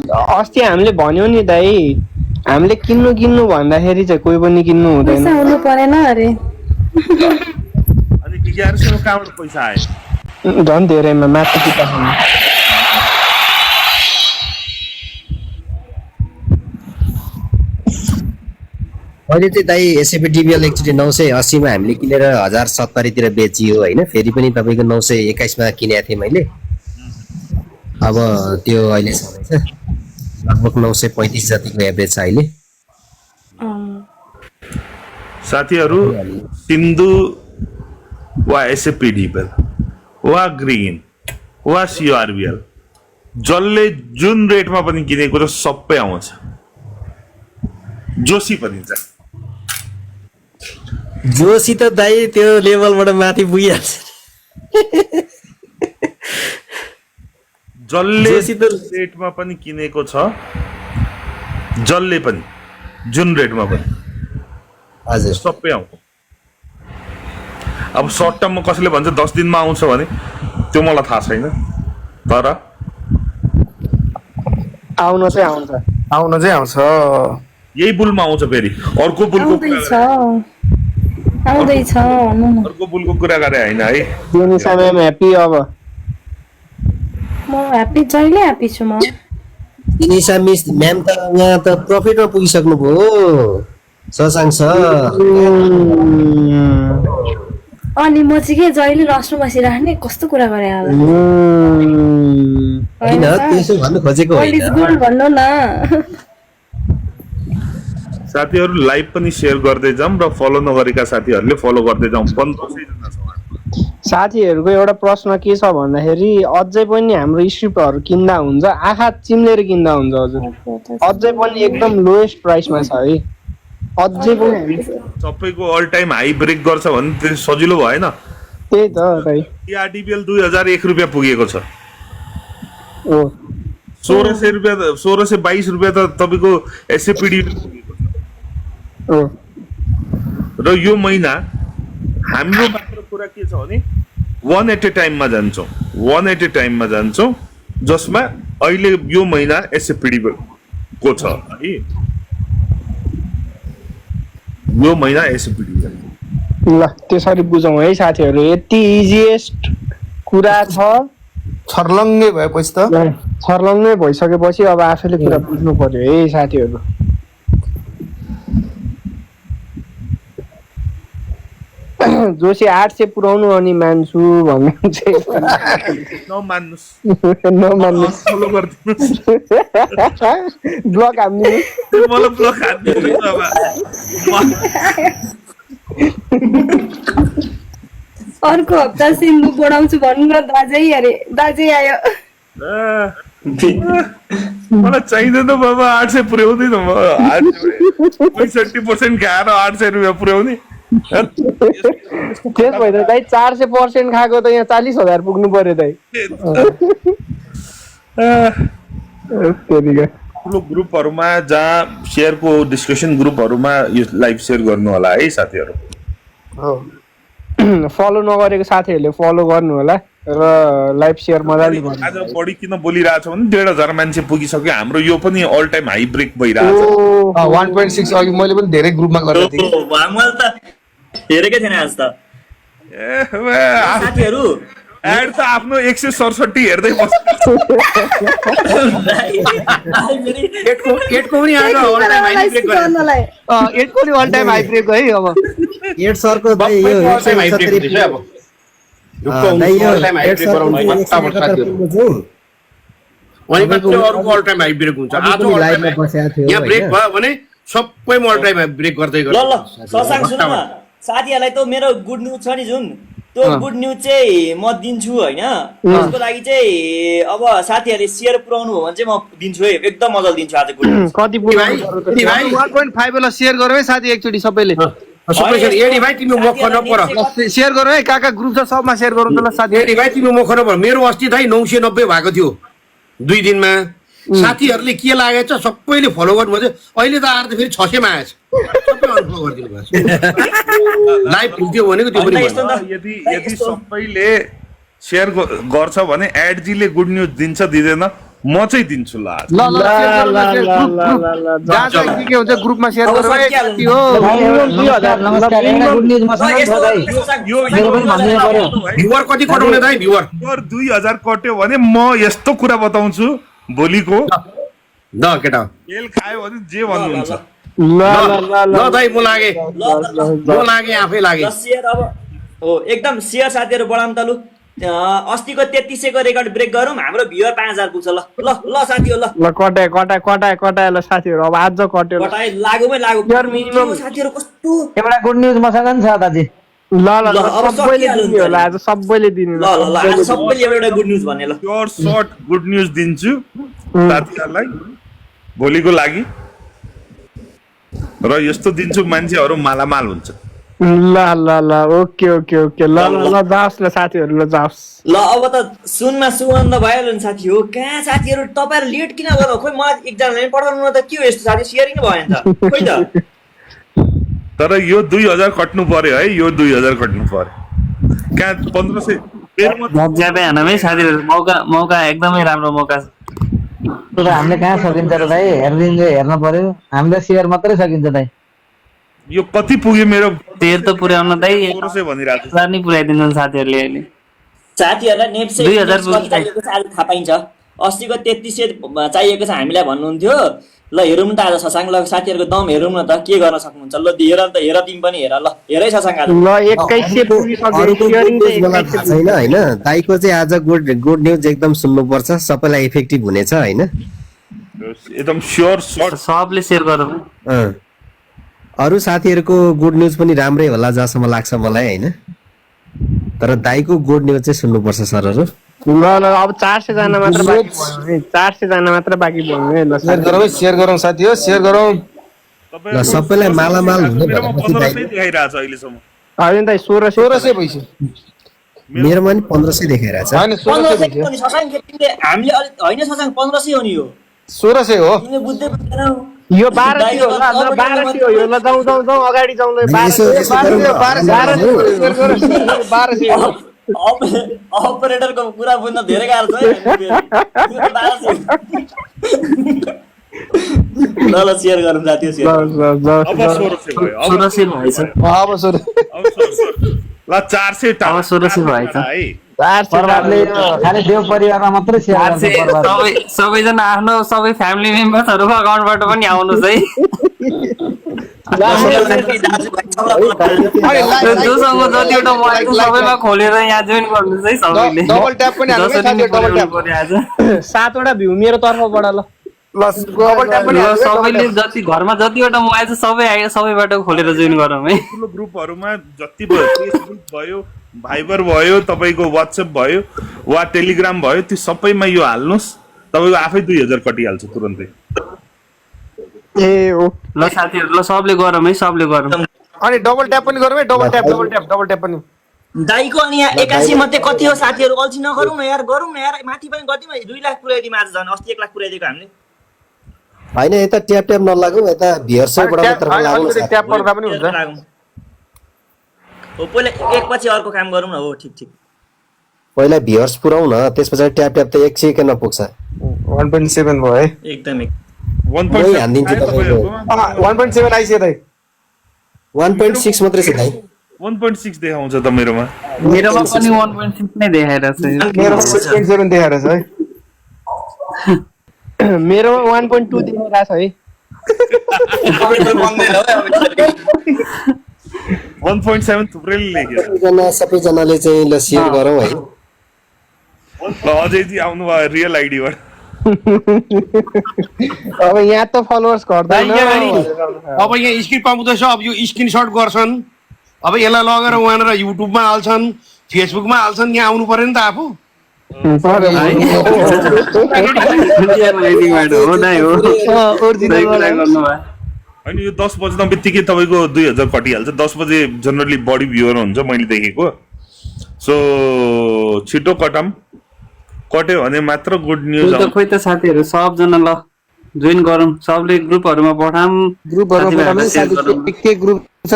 अस्ति हामीले भन्यो नि दाइ, हामीले किन्नु भन्दाखेरि चाहिँ कोही पनि किन्नु हुँदैन। पैसा हुनु परेन अरे। अनि गिगारसँग कहाँबाट पैसा आयो? झन् धेरैमा माथि पिता खानु। अहिले चाहिँ दाइ एसएपी डिबिएल एकचोटि 980 मा हामीले किनेर 1070 तिर बेचियो होइन। फेरि पनि तपाईँको 921 मा किनेको थिएँ मैले। अब त्यो अहिले छँदैछ लगभग 935 जतिको एभरेज छ अहिले। साथीहरू, सिन्धु वा एसएपी डिबिएल वा ग्रीन वा सिआरबिएल जसले जुन रेटमा पनि किनेको त सबै आउँछ। जोशी पनि छ। जोशी त दाइ त्यो लेभलबाट माथि पुगिहाल्छ। जसले रेटमा पनि किनेको छ, जसले पनि जुन रेटमा पनि हजुर सबै आउँछ। अब सर्ट टर्ममा कसैले भन्छ 10 दिनमा आउँछ भने त्यो मलाई थाहा छैन, तर आउन चाहिँ आउँछ। यही बुलमा आउँछ। फेरि अर्को बुलको आउँदैछ भन्नु न। अर्को बुलको कुरा गरे होइन है। त्यो समयमा ह्याप्पी। अब म ह्याप्पी, जहिले ह्याप्पी छु म। इनिसा मिस म्याम त यहाँ त प्रफिटमा पुगिसक्नु भयो। ससाङ छ अनि म चाहिँ के जहिले लस्नु बसिराख्ने, कस्तो कुरा गरे होला। होइन त्यसो भन्नु खोजेको होइन। भन्नु न साथीहरू, लाइभ पनि सेयर गर्दै जाउँ र फलो नगरेका साथीहरूले फलो गर्दै जाउँ। 1500 जना छ। साथीहरूको एउटा प्रश्न के छ भन्दाखेरि अझै पनि हाम्रो स्क्रिप्टहरू किन्दा हुन्छ, आँखा चिम्लेर किन्दा हुन्छ हजुर। अझै पनि एकदम लोएस्ट प्राइसमा छ है। अझै पनि सबैको अल टाइम हाई ब्रेक गर्छ भने त्यो सजिलो भएन। त्यही त दाइ। आरडिबिएल 2001 रुपियाँ पुगेको छ। ओ 1600 रुपियाँ, 1622 रुपियाँ त तपाईँको एसएपीडी ओ। र यो महिना हाम्रो मात्र कुरा के छ भने 1 एट ए टाइममा जान्छौँ, 1 एट ए टाइममा जान्छौँ, जसमा अहिले यो महिना एसएपीडी को छ है। यो महिना एसएपीडी ल त्यसरी बुझौँ है साथीहरू। यति इजिएस्ट कुरा छ। छर्लङ्गै भएपछि त छर्लङ्गै भइसकेपछि अब आफैले कुरा बुझ्नु पर्यो है साथीहरू। जोशी 800 पुऱ्याउनु अनि मान्छु भन्नु चाहिँ नमान्नुस्, नमान्नुहोस्। फलो गरिदिनुहोस्। ब्लक हान्नु। मलाई ब्लक हान्दिनु अब। अर्को हप्ता सिन्धु बढाउँछु भन्नु न दाजै। अरे दाजै आयो। मलाई चाहिँदैन बाबा 800 पुर्याउँदैन म। 65% खाएर 800 रुपियाँ पुर्याउने। त्यस भएर दाइ 400% खाएको त यहाँ 40,000 पुग्नु पर्यो दाइ। ठुलो ग्रुपहरूमा जहाँ सेयरको डिस्कसन ग्रुपहरूमा यो लाइभ सेयर गर्नु होला है साथीहरू। फलो नगरेको साथीहरूले फलो गर्नु होला र लाइभ सेयर मजाले गर्नु। आज बढी किन बोलिरहेछ भने 1,500 मान्छे पुगिसक्यो। हाम्रो यो पनि अल टाइम हाई ब्रेक भइरहेछ। 1.6 अघि मैले पनि धेरै ग्रुपमा गरेको थिएँ। मैले त हेरेकै थिएन आज त। साथीहरू एड त आफ्नो 167 हेर्दै बस्छ। एटको पनि आएको अल टाइम हाई ब्रेक गरे। एटको नि अल टाइम हाई ब्रेक है। अब एट सरको दाइ यो 170 अब दाइ यो अल टाइम हाई ब्रेक गराउनु फटाफट साथीहरू। अनि मात्र अरूको अल टाइम हाई ब्रेक हुन्छ। आज लाइभमा बसेको थियो यहाँ ब्रेक भयो भने सबैमा अल टाइम हाई ब्रेक गर्दै ल ल ससाङ सुन न, साथीहरूलाई त मेरो गुड न्युज छ नि, जुन त्यो गुड न्युज चाहिँ म दिन्छु होइन। त्यसको लागि चाहिँ अब साथीहरूले सेयर पुऱ्याउनु हो भने चाहिँ म दिन्छु है, एकदम मजाले दिन्छु आज गुड न्युज। कति पुग्यो? 1.5 बेला सेयर गरौ है साथी एकचोटी सबैले। एडी भाइ तिम्रो मुख नपर सेयर गरौ है, काका ग्रुप छ सबमा सेयर गरौ त ल साथी। एडी भाइ तिम्रो मुख नपर। मेरो अस्ति दाइ 990 भएको थियो 2 दिनमा। साथीहरूले के लागेछ सबैले फलो गर्नुभयो। अहिले त आएर त फेरि 600 मा आएछ। सबै अनफलो गरिदिनु भएको छ। लाइभ खुल्थ्यो भनेको त्यो पनि यदि सबैले सेयर गर्छ भने एडजीले गुड न्युज दिन्छ दिँदैन म चाहिँ दिन्छु ल आज। ल ल जहाँ चाहिँ के हुन्छ ग्रुपमा सेयर अब गरौँ है सकिहाल्यो। साथी हो। मिनिमम 2000 नमस्कार एउटा गुड न्युज मसँग छ दाइ यो मेरो पनि भनिदिनु पर्यो भ्युवर कति कटाउने दाइ भ्युवर 2000 कट्यो भने म यस्तो कुरा बताउँछु भोलिको ल केटा तेल खायो भने जे भन्नुहुन्छ। ल दाइ म लागे आफै लागे ल सेयर अब हो एकदम सेयर साथीहरू बढाउँ त लु अस्तिको 3300 को रेकर्ड ब्रेक गरौँ हाम्रो भ्युअर 5000 पुग्छ ल ल ल साथी हो ल ल कटाए ल साथीहरू अब आज कट्यो ल कटाइ लागुमै लागु यार मिनिमम साथीहरू कस्तो एउटा गुड न्युज मसँग नि छ दाजु ल अब सबैले सकिहाल्यो दिने होला आज सबैले दिने ल ल ल आज सबैले एउटा गुड न्युज भन्ने ल प्योर सर्ट गुड न्युज दिन्छु साथीहरूलाई भोलिको लागि र यस्तो दिन्छु मान्छेहरू मालामाल हुन्छ। ल ओके ल जाओस् ल साथीहरू ल जाओस् ल अब त सुनमा सुगन्ध भइहाल्यो नि साथी हो कहाँ साथीहरू तपाईँहरू लेट किन गर्नु खोइ मलाई एकजनाले पठाउनु न त के हो यस्तो साथी सेयरिङ भएन त खोइ त तर यो 2000 कट्नु पर्यो है यो 2000 कट्नु पर्यो कहाँ 1500 मजाले हानौँ है साथीहरू मौका एकदमै राम्रो मौका छ। तर हामीले कहाँ सकिन्छ र दाइ हेर्न पर्यो हामीले सेयर मात्रै सकिन्छ दाइ यो कति पुग्यो मेरो तेर त पुर्याउन दाइ 1500 भनिरहेको हजार नै पुर्याइदिन्छन् साथीहरूले अहिले साथीहरूलाई नेप्से 2000 कति चाहिएको छ आज थाहा पाइन्छ अस्तिको 3300 चाहिएको छ हामीलाई भन्नुहुन्थ्यो ल हेरौँ न त आज ससाङ ल साथीहरूको दम हेरौँ न त के गर्न सक्नुहुन्छ ल हेर तिमी पनि हेर ल हेरै ससाङ आज ल 2100 पुगिसक्यो सेयरिङ चाहिँ मलाई थाहा छैन होइन दाइको चाहिँ आज गुड न्युज एकदम सुन्नुपर्छ सबैलाई इफेक्टिभ हुनेछ होइन एकदम स्योर सर्ट सबले सेयर गरौँ अरू साथीहरूको गुड न्युज पनि राम्रै होला जहाँसम्म लाग्छ मलाई होइन तर दाइको गुड न्युज चाहिँ सुन्नुपर्छ सरहरू। ल अब 400 जना मात्र बाँकी भयो है 400 जना मात्र बाँकी भयो है ल सेयर गरौँ साथी हो सेयर गरौँ ल सबैलाई मालामाल हुने मेरोमा भनेपछि 1500 दाइ देखाइरहेछ अहिलेसम्म। होइन दाइ 1600 पैसा मेरोमा नि 1500 देखाइरहेछ होइन 1500 हो नि ससाङ तिमीले हामीले होइन ससाङ 1500 हो नि यो 1600 हो तिमीले बुझ्दै बुझ्दैनौ यो 1200 हो ल 1200 हो यो ल जाउँ अगाडि जाउँ ल 1200 अपरेटरको कुरा बुझ्न धेरै गाह्रो छ है ल सेयर गरौँ साथी सेयर अब 1600 भयो अब 1600 भएछ अब सोर अब 1600 ल 400 अब 1600 भएछ है 400 खालि देव परिवारमा मात्रै सेयर गर्नु पर्छ सबैजना आफ्नो सबै फ्यामिली मेम्बर्सहरूको अकाउन्टबाट पनि आउनुहोस् है जोसँग जतिवटा मोबाइल छ सबैमा खोलेर यहाँ जोइन गर्नुहोस् है सबैले डबल ट्याप पनि हाल्नु है साथी डबल ट्याप आज 7 वटा भ्यू मेरो तर्फबाट ल डबल ट्याप पनि ल सबैले जति घरमा जतिवटा मोबाइल छ सबैबाट खोलेर जोइन गरौँ है ठुलो ग्रुपहरुमा जति भयो फेसबुक भयो भाइबर भयो तपाईको व्हाट्सएप भयो वा टेलिग्राम भयो त्यो सबैमा यो हाल्नुस् तपाईको आफै 2000 कटिहाल्छ तुरुन्तै। ए ओ ल साथीहरु ल सबले गरौँ है सबले गरौँ अनि डबल ट्याप पनि गरौँ है डबल ट्याप पनि दाइको अनि यहाँ 81 मध्ये कति हो साथीहरु अल्छी नगरौँ न यार गरौँ न यार माथि पनि कतिमा 2 लाख पुर्याइदिम आज झन् अस्ति 1 लाख पुर्याइदिएको हामीले हैन यता ट्याप नलागौँ यता भियर्सबाट मात्र लागौँ ट्याप पर्दा पनि हुन्छ हो पहिला एक पछि अर्को काम गरौँ न हो ठीक पहिला भियर्स पुराउँ न त्यसपछि ट्याप त 1 सेकेन्डमा पुग्छ 1.7 भयो है एकदमै 1.7 हान्दिन्छु तपाईको 1.7 आइसक्यो दाइ 1.6 मात्रै छ दाइ 1.6 देखाउँछ त मेरोमा पनि 1.6 नै देखाइरहेछ मेरोमा 6.7 देखाइरहेछ है मेरोमा 1.2 देखाइरहेछ है 1.7 थुप्रैले लेख्यो सबैजनाले चाहिँ ल शेयर गरौँ है ल अझै जी आउनु भयो रियल आइडीबाट अब यहाँ त फलोअर्स घट्दैन अब यहाँ स्क्रिन पाउँदैछ अब यो स्क्रिनशट गर्छन् अब यसलाई लगेर उहाँहरु युट्युबमा हाल्छन् फेसबुकमा हाल्छन् यहाँ आउनु पर्यो नि त आफू अनि यो 10 बज्न बित्तिकै तपाईको 2000 कटिहाल्छ 10 बजे जनरली बडी भ्युअर हुन्छ मैले देखेको सो छिटो कट्यो भने मात्र गुड न्यूज त खोइ त साथीहरु सबजना ल जोइन गरौँ सबले ग्रुपहरुमा पठाम ग्रुपहरुमा पठाउँ साथी के ग्रुप छ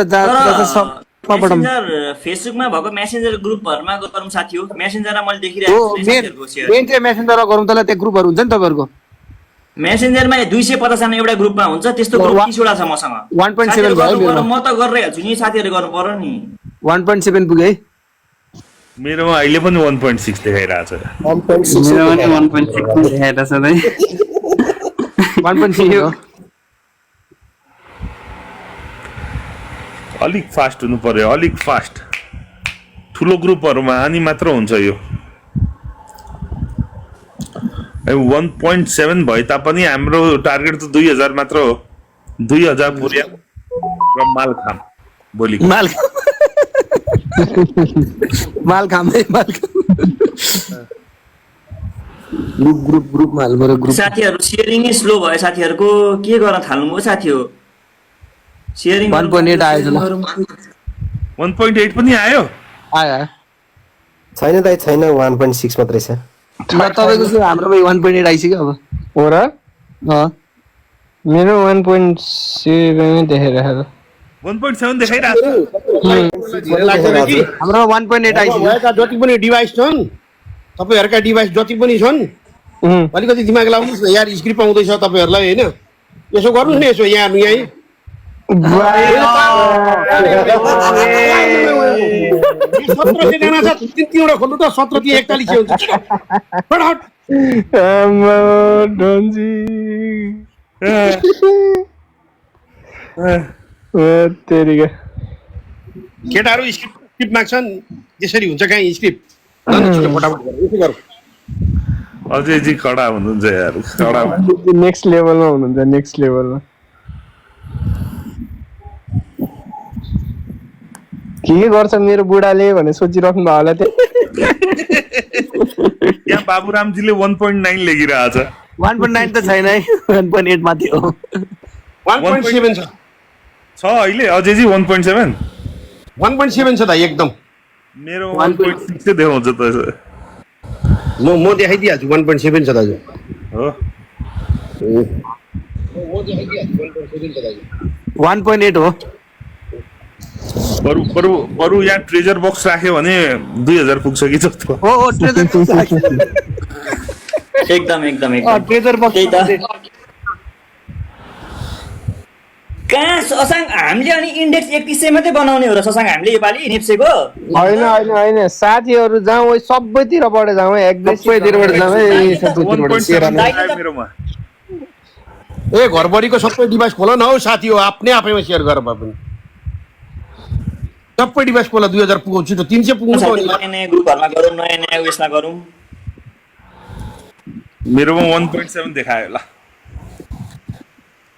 मेसेन्जर फेसबुकमा भएको मेसेन्जर ग्रुपहरुमा गरौँ साथी हो मेसेन्जरमा मैले देखिरहेको छु साथीहरुको शेयर मेन चाहिँ मेसेन्जरमा गरौँ त ल त्यो ग्रुपहरू हुन्छ नि तपाईँहरूको मेसेन्जरमा 250 जना एउटा ग्रुपमा हुन्छ त्यस्तो ग्रुप 30 वटा छ मसँग 1.7 भयो मेरोमा। म त गरिरहेको छु नि साथीहरु गर्नु पर्यो नि 1.7 पुग्यो है मेरोमा अहिले पनि 1.6 देखाइरहेछ मेरो पनि 1.6 देखाइरहेको छ दाइ 1.6 हो अलिक फास्ट हुनु पर्यो अलिक फास्ट ठुलो ग्रुपहरुमा अनि मात्र हुन्छ यो 1.7 भए तापनि हाम्रो टार्गेट त 2000 मात्र हो 2000 पुर्या र माल खाम भोलि माल माल खामै माल ग्रुप माल मेरो ग्रुप साथीहरु शेयरिङ स्लो भयो साथीहरुको के गर्न थाल्नु हो साथी हो शेयरिङ 1.8 आयो ल 1.8 पनि आयो आयो छैन दाइ छैन 1.6 मात्रै छ ल तपाईको चाहिँ हाम्रोमा 1.8 आइसक्यो अब हो र अँ मेरो 1.7 देखाइरहेको 1.7 देखाइरहेछ हाम्रोमा 1.8 आइसक्यो भएका जति पनि डिभाइस छन् तपाईहरुका डिभाइस जति पनि छन् अलिकति दिमाग लाउनुस् न यार स्क्रिप्ट आउँदैछ तपाईहरुलाई हैन यसो गर्नुस् न यसो यहाँ 17 जना छ तीनवटा खोल्नु त 17 ती 41 हुन्छ फटाफट तेरिका केटाहरु स्क्रिप्ट माग्छन् त्यसरी हुन्छ कहीँ स्क्रिप्ट फटाफट यसो गरौँ अझै जी कडा हुनुहुन्छ यार कडा नेक्स्ट लेभलमा हुनुहुन्छ नेक्स्ट लेभलमा के गर्छ मेरो बुढाले भने सोचिराख्नु भयो होला यहाँ बाबुरामजीले 1.9 लेखिरहेछ 1.9 त छैन है 1.8 माथि हो 1.7 छ अहिले अझै जी 1.7 1.7 छ त एकदम मेरो 1.6 चाहिँ देखाउँछ त म देखाइदिइहाल्छु 1.7 छ दाजु हो 1.8 हो बरु यहाँ ट्रेजर बक्स राख्यो भने 2000 पुग्छ कि जस्तो हो ट्रेजर एकदम एकदम ट्रेजर बक्स त्यही त कहाँ ससाङ हामीले अनि इन्डेक्स 3100 मात्रै बनाउने हो र ससाङ हामीले योपालि नेप्सेको होइन साथीहरू जाउँ सबैतिरबाट जाउँ सबैतिरबाट जाउँ है मेरोमा ए घरभरिको सबै डिभाइस खोल न हौ साथी हो आफैमा सेयर गर भए पनि सबै डिभाइस खोल 2000 पुग्छ छिटो 300 पुग्नु छ नि नयाँ ग्रुपहरुमा गरौँ नयाँ उयसमा गरौँ मेरोमा 1.7 देखायो ल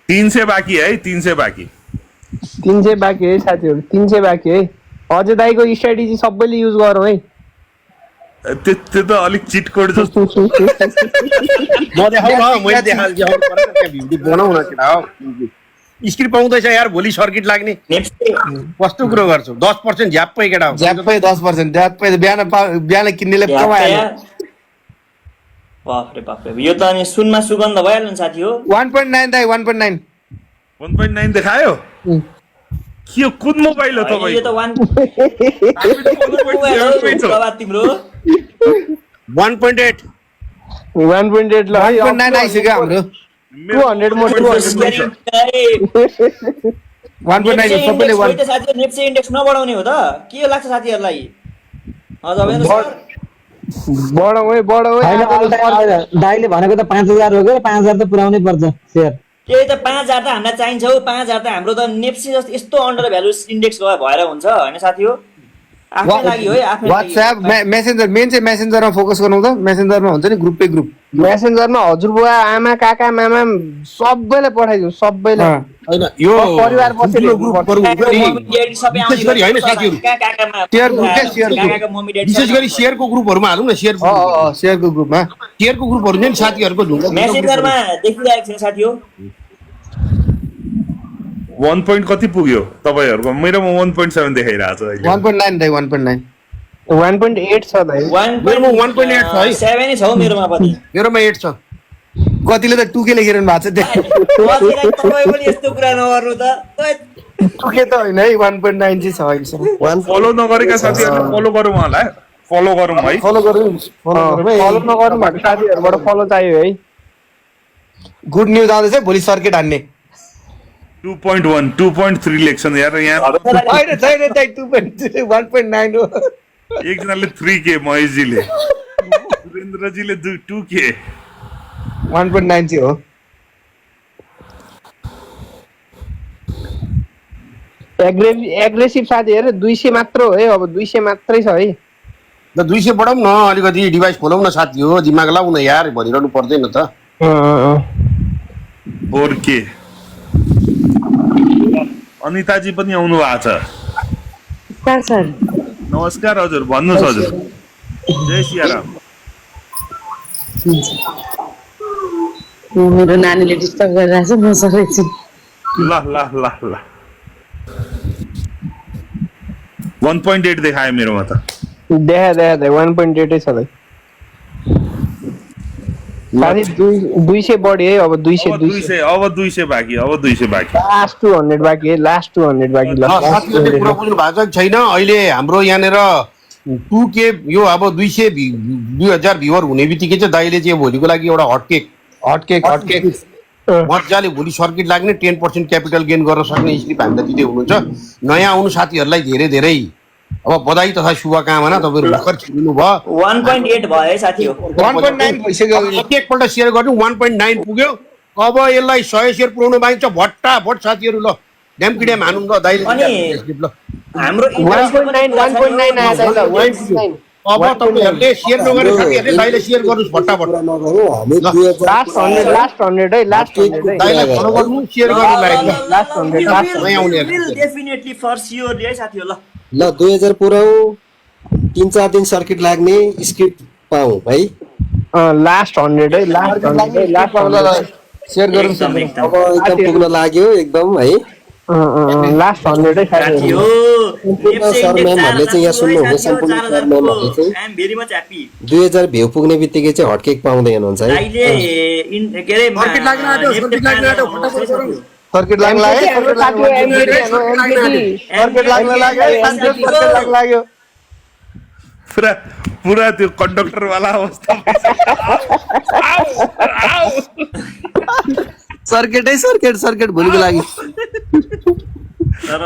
300 बाँकी है 300 बाँकी 300 बाँकी है साथीहरू 300 बाँकी है अझै दाइको स्ट्राटेजी सबैले युज गरौँ है त्यो त अलिक चिट कोड जस्तो म देखाउ न मैले देखाल्छु बनाउ न केटा हो स्क्रिप्ट आउँदैछ यार भोलि सर्किट लाग्ने कस्तो कुरो गर्छौ 10% झ्याप्पै केटा हो ज्यापै 10% ज्यापै बिहान किन्नेले कमायो बाफ्रे यो त अनि सुनमा सुगन्ध भइहाल्यो नि साथी हो 1.9 दाइ 1.9 1.9 देखायो के कुन मोबाइल हो यो त तिम्रो 1.8 1.8 ल 1.9 आइसक्यो हाम्रो 200 मोड 1.9 सबैले 1 साथीहरु नेप्से इन्डेक्स नबढाउने हो त के लाग्छ साथीहरुलाई हजुर बढाउ है दाइले भनेको त 5000 हो के 5000 त पुर्याउनै पर्छ शेयर त्यही त 5000 त हामीलाई चाहिन्छ हौ 5000 त हाम्रो त नेप्से जस्तो यस्तो अन्डर भ्यालु इन्डेक्स भएर हुन्छ हैन साथी हो आफ्नै लागि हो आफ्नै व्हाट्सएप मेसेन्जर मेन चाहिँ मेसेन्जरमा फोकस गर्नु त मेसेन्जरमा हुन्छ नि ग्रुपै ग्रुप मेसेन्जरमा हजुरबुवा आमा काका मामा सबैलाई पठाइदिउँ सबैलाई हैन यो परिवार बसेर ग्रुपहरु सबै आउने गरी हैन साथीहरु शेयर ग्रुप के शेयर ग्रुप काकाको मम्मी ड्याडी विशेष गरी शेयरको ग्रुपहरुमा हालौँ न शेयरको ग्रुपमा शेयरको ग्रुपहरु नि साथीहरुको ढुङ्गा मेसेन्जरमा देखिरहेको छ साथी हो 1 point कति पुग्यो तपाईहरुको मेरोमा 1.7 देखाइरहेछ अहिले 1.9 दाइ 1.9 1.8 छ दाइ मेरोमा 1.8 छ है 7 नै छ हौ मेरोमा पनि मेरोमा 8 छ कतिले त टुके लेखिरहनु भएको छ त्यहाँ अझै तपाईँ पनि यस्तो कुरा नगर्नु त टुके त होइन है 1.9 चाहिँ छ अहिलेसम्म फलो नगरेका साथीहरूले फलो गरौँ होला फलो गरौँ है फलो गरौँ फलो नगर्नु भएको साथीहरूबाट फलो चाहियो है। गुड न्युज आउँदैछ भोलि सर्किट हान्ने 2.1 2.3 लेख्छन् यार यहाँ होइन छैन चाहिँ 2.3 1.9 हो एकजनाले 3K महेशजीले सुरेन्द्रजीले 2K 1.9 चाहिँ हो एग्रेसिभ साथीहरू 200 मात्र हो है, अब 200 मात्रै छ है। ल 200 बढाउँ न, अलिकति डिभाइस खोलौँ न साथी हो, दिमाग लाऊ न यार, भनिरहनु पर्दैन त। 4K अनिताजी पनि आउनु भएको छ। नमस्कार हजुर, भन्नुहोस् हजुर। जय सियाराम। मेरो नानीले डिस्टर्ब गरिरहेछ, म सकेछु। ल ल ल ल 1.8 देखायो मेरोमा त। देखा 1.8 छ भाइ। साथी 200 बढी है, अब 200 अब 200 बाँकी, अब 200 बाँकी, लास्ट 200 बाँकी है, लास्ट 200 बाँकी। साथीहरूले कुरा बुझ्नु भएको छैन। अहिले हाम्रो यहाँनिर 2K यो अब 2000 भ्युवर हुने बित्तिकै चाहिँ दाइले चाहिँ भोलिको लागि एउटा हटकेक मजाले भोलि सर्किट लाग्ने 10% क्यापिटल गेन गर्न सक्ने स्लिप हामीलाई दिँदै हुनुहुन्छ। नयाँ आउनु साथीहरूलाई धेरै धेरै अब बधाई तथा शुभकामना। तपाईँहरू भर्खर छिर्नु भयो, 1.8 भयो है साथी हो। 1.9 भइसक्यो। एकपल्ट सेयर गर्नु 1.9 पुग्यो। अब यसलाई 100 सेयर पुऱ्याउनु बाँकी छ। भट्टाभट साथीहरू ल ड्याम हानु ल दाइले ल। हाम्रो 1.9 आयो ल 1.9। अब तपाईँहरूले सेयर नगरे साथीहरूले दाइले सेयर गर्नुहोस् भट्टाभट। लास्ट 100 है, लास्ट 100 है। दाइलाई फलो गर्नु, सेयर गर्नु लाइक लास्ट 100 नयाँ आउनेहरू। डेफिनेटली फर स्योर है साथी हो। ल 2000 पुऱ्याउ, 3-4 दिन सर्किट लाग्ने स्क्रिप्ट पाऊ भाइ। लास्ट 100 है, लास्ट 100 है, लास्ट 100 सेयर गरौँ। अब एकदम पुग्न लाग्यो एकदम है। लास्ट 100 है साथी हो। सर म्यामहरूले चाहिँ यहाँ सुन्नुहुन्छ, सम्पूर्ण सर म्यामहरूले चाहिँ I am very much happy. 2000 view पुग्ने बित्तिकै चाहिँ हटकेक पाउँदै हुनुहुन्छ है। सर्किट लाग्न लाग्यो। पुरा त्यो कन्डक्टर वाला अवस्था। सर्किट भोलिको लागि। तर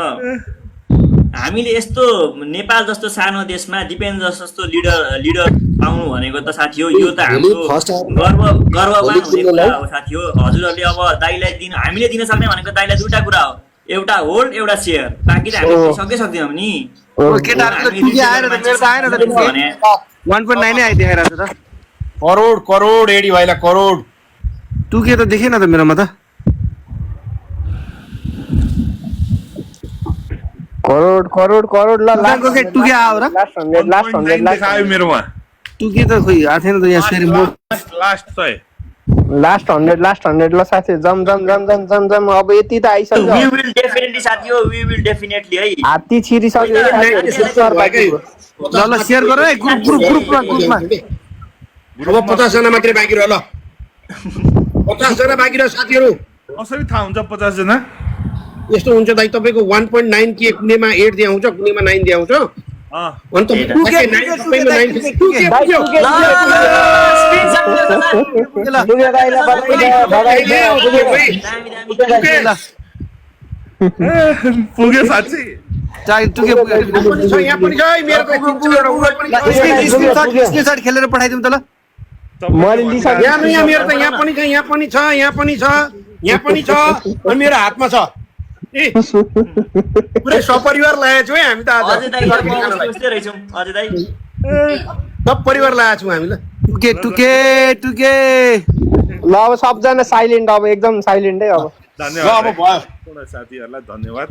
हामीले यस्तो नेपाल जस्तो सानो देशमा डिपेन्ड जस्तो लिडर पाउनु भनेको त साथी हो, यो त हाम्रो गर्ववान हुने कुरा हो साथी हो। हजुरहरूले अब दाइलाई हामीले दिन सक्ने भनेको दाइलाई दुईटा कुरा हो, एउटा होल्ड एउटा सेयर। बाँकी त हामीले सक्दैनौँ नि। 1.9 नै आइदिएर छ त। करोड एडी भाइलाई करोड। टुके त देखेन त मेरोमा त। करोड ल लास्ट टुके आयो र। लास्ट 100 देखायो मेरोमा। टुके त खोइ आथेन त यहाँ फेरि लास्ट चाहिँ लास्ट 100 ल साथी। जम अब यति त आइसक्यो। वी विल डेफिनेटली साथी हो, वी विल डेफिनेटली है। हात्ती छिरिसक्यो। ल सेयर गर है ग्रुपमा। अब 50 जना मात्रै बाँकी रह्यो ल। 50 जना बाँकी रह्यो साथीहरू। कसरी थाहा हुन्छ 50 जना? यस्तो हुन्छ दाइ, तपाईँको 1.9 के कुनैमा 8 दिए आउँछ, कुनैमा 9 दिए आउँछ। अनि पुग्यो साँच्ची। स्क्रिनशट खेलेर पठाइदिउँ त ल। यहाँ पनि छ अनि मेरो हातमा छ। पुरै सपरिवार लागेको छौँ है हामी त आज। सब परिवार लागेको छौँ हामी ल। टुके ल अब सबजना साइलेन्ट, अब एकदम साइलेन्ट है। अब धन्यवाद साथीहरूलाई, धन्यवाद।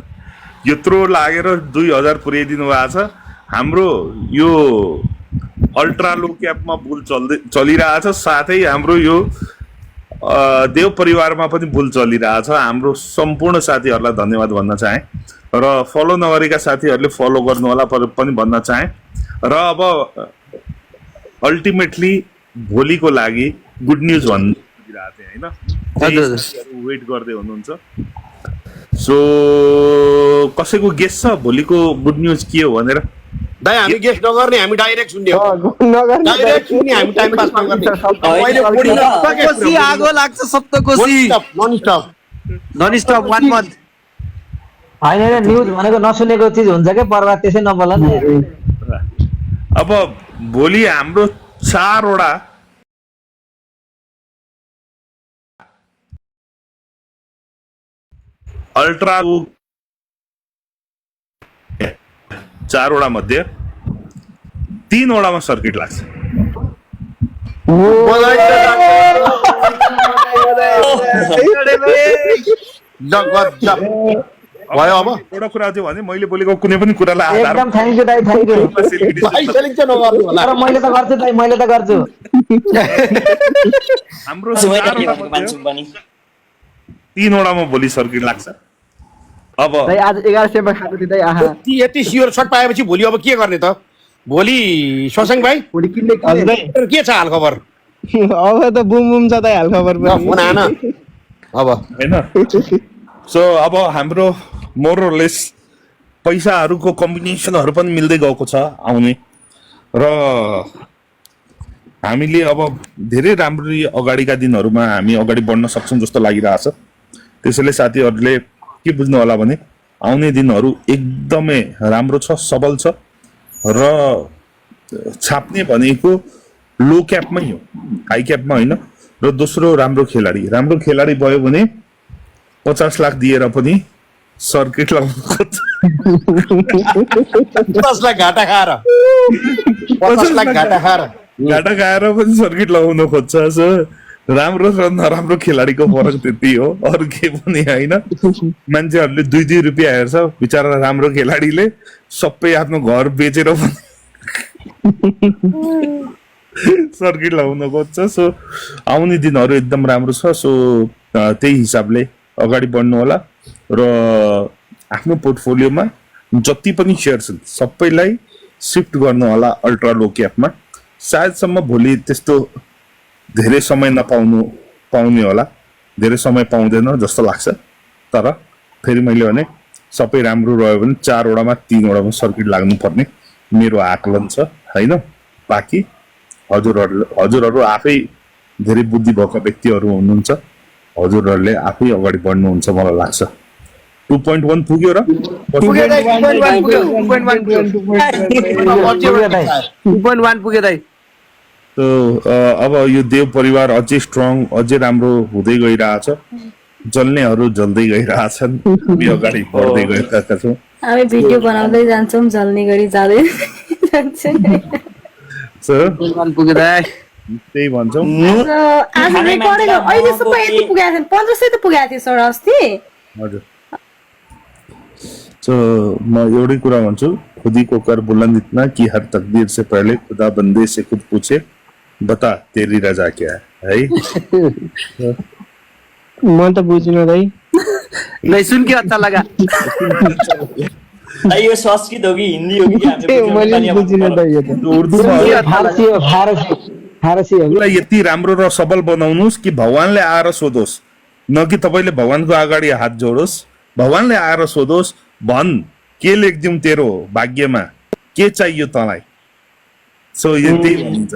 यत्रो लागेर 2000 पुर्याइदिनु भएको छ। हाम्रो यो अल्ट्रा लो क्यापमा बुल चलिरहेछ, साथै हाम्रो यो देव परिवारमा पनि बुल चलिरहेछ। हाम्रो सम्पूर्ण साथीहरूलाई धन्यवाद भन्न चाहे र फलो नगरेका साथीहरूले फलो गर्नु होला पनि भन्न चाहे। र अब अल्टिमेटली भोलिको लागि गुड न्युज भन्नु भनिरहेको थिएँ होइन हजुर, हजुर। साथीहरू वेट गर्दै हुनुहुन्छ सो कसैको गेस छ भोलिको गुड न्युज के हो भनेर दाइ हामी गेस्ट नगर्ने हामी डाइरेक्ट सुन्ने हो नगर्ने डाइरेक्ट सुन्ने हामी टाइम पास नगर्ने अहिले बोडी सप्तकोशी आगो लाग्छ Saptakoshi non stop non stop 1 month होइन न्युज भनेको नसुनेको चिज हुन्छ क्या पर्वा त्यसै नबोला नि अब भोलि हाम्रो 4 वटा अल्ट्रा 4 वटा मध्ये 3 वटामा सर्किट लाग्छ भयो अब एउटा कुरा थियो भने मैले बोलेको कुनै पनि कुरालाई आधार एकदम थ्याङ्क यू दाइ थ्याङ्क यू भाइ सेलेक्ट नगर्नु होला तर मैले त गर्छु दाइ मैले त गर्छु हाम्रो समय 4 काट्ने वटा भनेको मध्ये मान्छे पनि 3 वटामा भोलि सर्किट लाग्छ अब दाइ आज 1100 मा खाएको थियो दाइ आहा यति स्योर सर्ट पाएपछि भोलि अब के गर्ने त भोलि ससङ भाइ भोलि किन्ने के छ हाल खबर अब त बुम बुम छ दाइ हाल खबर पनि फोन आएन अब हैन सो अब हाम्रो मोरलेस पैसाहरूको कम्बिनेसनहरू पनि मिल्दै गएको छ आउने र हामीले अब धेरै राम्ररी अगाडिका दिनहरूमा हामी अगाडि बढ्न सक्छौँ जस्तो लागिरहेछ त्यसैले साथीहरूले के बुझ्नु होला भने आउने दिनहरू एकदमै राम्रो छ सबल छ र छाप्ने भनेको लो क्यापमै हो हाई क्यापमा होइन र दोस्रो राम्रो खेलाडी भयो भने 50 लाख दिएर पनि सर्किट लगाउनु खोज्छ 10 लाख घाटा खाएर 50 लाख घाटा खाएर पनि सर्किट लगाउन खोज्छ सो राम्रो र नराम्रो खेलाडीको फरक त्यति हो अरू के पनि होइन मान्छेहरूले 2-2 रुपियाँ हेर्छ बिचारा राम्रो खेलाडीले सबै आफ्नो घर बेचेर सर्किट लगाउन खोज्छ सो आउने दिनहरू एकदम राम्रो छ सो त्यही हिसाबले अगाडि बढ्नु होला र आफ्नो पोर्टफोलियोमा जति पनि सेयर छन् सबैलाई सिफ्ट गर्नु होला अल्ट्रा लो क्यापमा सायदसम्म भोलि त्यस्तो धेरै समय पाउने होला धेरै समय पाउँदैन जस्तो लाग्छ तर फेरि मैले भने सबै राम्रो रह्यो भने 4 वटामा 3 वटामा सर्किट लाग्नु पर्ने मेरो आकलन छ हैन बाँकी हजुरहरू आफै धेरै बुद्धि भएको व्यक्तिहरू हुनुहुन्छ हजुरहरूले आफै अगाडि बढ्नुहुन्छ मलाई लाग्छ 2.1 पुग्यो र 2.1 पुग्यो दाइ अब यो देव परिवार अझै स्ट्रङ अझै राम्रो हुँदै गइरहेछ जल्नेहरू जल्दै गइरहेछन् हामी अगाडि बढ्दै गइरहेका छौँ हामी भिडियो बनाउँदै जान्छौँ जल्ने गरी जाँदै पुग्यो दाइ त्यही भन्छौँ आज रेकर्डिङ अहिले सबै यति पुगेको थियो 1500 त पुगेको थियो सर अस्ति हजुर तो मैं एवढी कुरा भन्छु खुदी को कर बुलंद इतना कि हर तकदीर से पहले खुदा बंदे से खुद पूछे बता तेरी रजा क्या है म त बुझिन दाइ नहीं सुन के अच्छा लगा यो संस्कृत हो कि हिन्दी हो कि मैले बुझिन दाइ यो त उर्दू फारसी हो यति राम्रो र सबल बनाउनुस् कि भगवानले आएर सोधोस् न कि तपाईले भगवानको अगाडि हात जोडोस् भगवानले आएर सोधोस् भन के लेख्दिउँ तेरो भाग्यमा के चाहियो तँलाई सो यति हुन्छ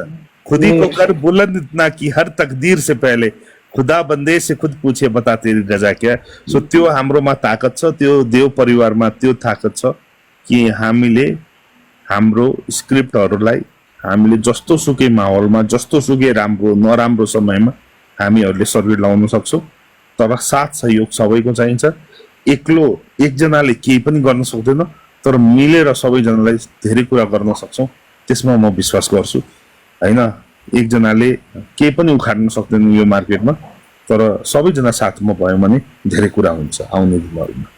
खुदी को कर बुलंद इतना कि हर तकदीर से पहले खुदा बन्दे से खुद पूछे बता तेरी रजा क्या सो त्यो हाम्रोमा ताकत छ त्यो देव परिवारमा त्यो ताकत छ कि हामीले हाम्रो स्क्रिप्टहरूलाई हामीले जस्तो सुकै माहौलमा जस्तो सुकै राम्रो नराम्रो समयमा हामीहरूले सर्किट लगाउन सक्छौँ तर साथ सहयोग सबैको चाहिन्छ एक्लो एकजनाले केही पनि गर्न सक्दैन तर मिलेर सबैजनालाई धेरै कुरा गर्न सक्छौँ त्यसमा म विश्वास गर्छु हैन एकजनाले केही पनि उखाड्न सक्दैन यो मार्केटमा तर सबैजना साथमा भयो भने धेरै कुरा हुन्छ आउने दिनहरुमा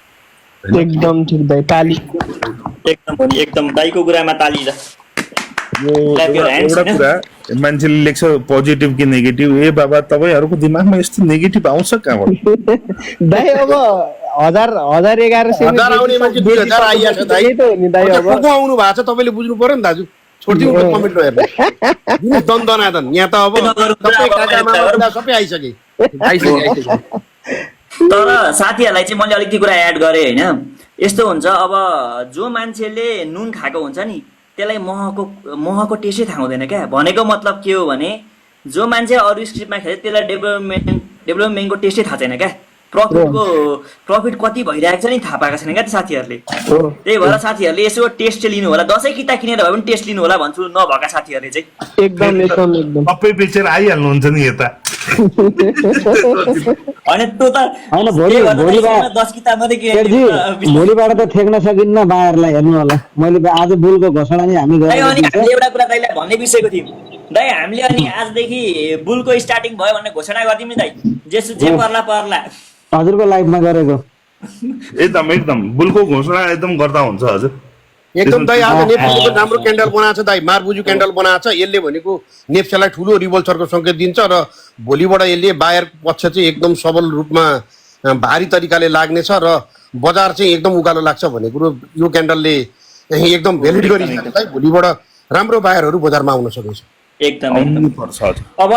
एकदम ठीक दाइ ताली एकदम दाइको कुरामा ताली एउटा कुरा मान्छेले लेख्छ पोजिटिभ कि नेगेटिभ ए बाबा तपाईहरुको दिमागमा यस्तो नेगेटिभ आउँछ कहाँबाट दाइ अब 1100 आउने मान्छे 2000 आइयाछ दाइ दाइ अब को आउनु भएको छ तपाईले बुझ्नु पर्यो नि दाजु छोड्दिनु कमेन्ट हेर्नु दिनु दन दनादन यहाँ त अब सबै काकामा सबै आइसके आइसक्यो। तर साथीहरूलाई चाहिँ मैले अलिकति कुरा एड गरेँ होइन। यस्तो हुन्छ, अब जो मान्छेले नुन खाएको हुन्छ नि त्यसलाई महको टेस्टै थाहा हुँदैन क्या। भनेको मतलब के हो भने जो मान्छे अरू स्क्रिप्टमा खेल्छ त्यसलाई डेभलपमेन्टको टेस्टै थाहा छैन क्या। प्रफिट कति भइरहेको छ नि थाहा पाएको छैन क्या त्यो साथीहरूले। त्यही भएर साथीहरूले यसो टेस्ट चाहिँ लिनु होला, 10 किता किनेर भए पनि टेस्ट लिनु होला भन्छु नभएका साथीहरूले चाहिँ। एकदम सबै बेचेर आइहाल्नुहुन्छ नि यता। होइन त्यो त होइन, भोलिबाट 10 किता मात्रै भोलिबाट त ठेक्न सकिन्न बाहिरलाई। हेर्नु होला, मैले आज बुलको घोषणा नि हामी दाइ, अनि हामीले एउटा कुरा दाइलाई भन्ने बिर्सेको थियौँ दाइ। हामीले अनि आजदेखि बुलको स्टार्टिङ भयो भन्ने घोषणा गरिदिउँ नि दाइ। जे पर्ला हजुरको लाइभमा गरेको एकदम बुलको घोषणा एकदम गर्दा हुन्छ हजुर। एकदम दाइ आज नेप्सेले राम्रो क्यान्डल बनाएको छ दाइ, मारबुजु क्यान्डल बनाएको छ। यसले भनेको नेप्सेलाई ठुलो रिभल्सरको सङ्केत दिन्छ र भोलिबाट यसले बायर पक्ष चाहिँ एकदम सबल रूपमा भारी तरिकाले लाग्नेछ र बजार चाहिँ एकदम उकालो लाग्छ भन्ने कुरो यो क्यान्डलले एकदम भ्यालिड गरिसकेको छ। भोलिबाट राम्रो बायरहरू बजारमा आउन सक्छ। एकदम अब